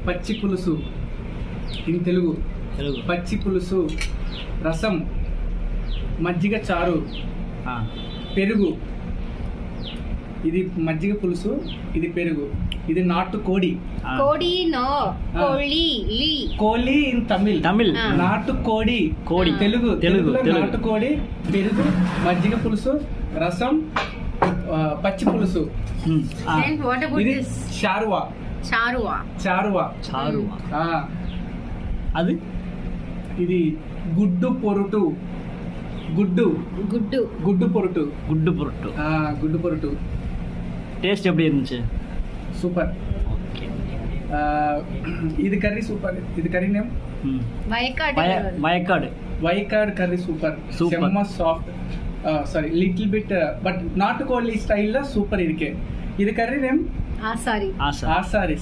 పచ్చి పులుసు ఇన్ తెలుగు పచ్చి పులుసు, రసం, మజ్జిగ చారు, పెరుగు. ఇది మజ్జిగ పులుసు, ఇది పెరుగు. ఇది నాటు కోడి. కోడి నో కోళి లీ కోలి ఇన్ తమిళ్. నాటు కోడి తెలుగు. నాటు కోడి, పెరుగు, మజ్జిగ పులుసు, రసం, పచ్చి పులుసు. వాట్ అబౌట్ ఇది దిస్? చారువా. అది ఇది గుడ్డు పొరుటు. గుడ్డు పొరుటు. గుడ్డు పొరుటు. టేస్ట్ எப்படி இருந்துச்சு? సూపర్. ఇది కర్రీ సూపర్. ఇది కర్రీ నేమ్ వైకాడ్ కర్రీ సూపర్. செம்ம soft. Sorry little bit but நாட்டுக்கோழி ஸ்டைல்ல சூப்பர் இருக்கு. இது கர்ரி நேம் ஆசாரி.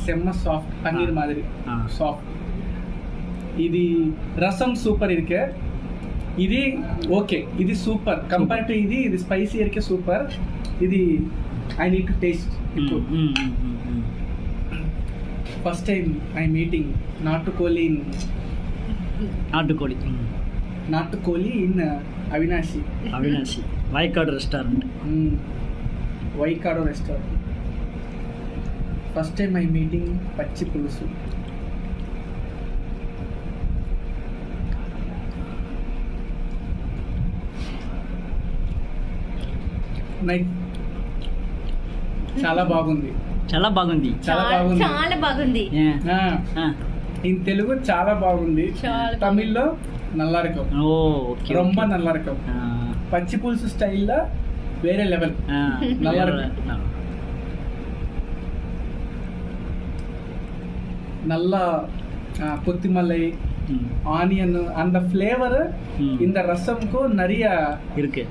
செம்ம சாஃப்ட் பன்னீர் மாதிரி சாஃப்ட். ఇది రసం సూపర్ ఇருக்கு. ఇది ఓకే. ఇది సూపర్ కంపేర్ టు ఇది స్పైసీ ఇருக்கு సూపర్. ఇది I need to taste. First time I meeting నాటుకోలి ఇన్ అవినాశి వైకాడో restaurant. First time I meeting పచ్చి పులుసు. చాలా బాగుంది. ఇన్ తెలుగు చాలా బాగుంది. తమిళ్లో నల్లారకం. రొంబ నల్లారకం. పచ్చి పులుసు స్టైల్లో వేరే లెవెల్ నల్లారకం. நல்ல கொத்திமல்லி, ஆனியன், அந்த ஃப்ளேவர் இந்த ரசம்க்கு நிறைய இருக்கு.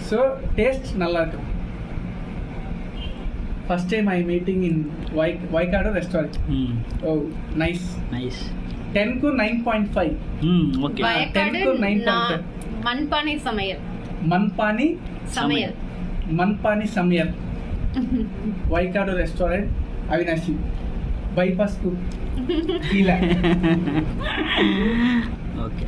ஸோ டேஸ்ட் நல்லா இருக்கு. First time I meeting in வைகாடோ ரெஸ்டாரண்ட். Oh nice. 10க்கு 9.5. ஓகே. 10க்கு 9.5. மண்பானி சமையல் வைகாடோ restaurant Avinashi bypass ku. Gila. Okay.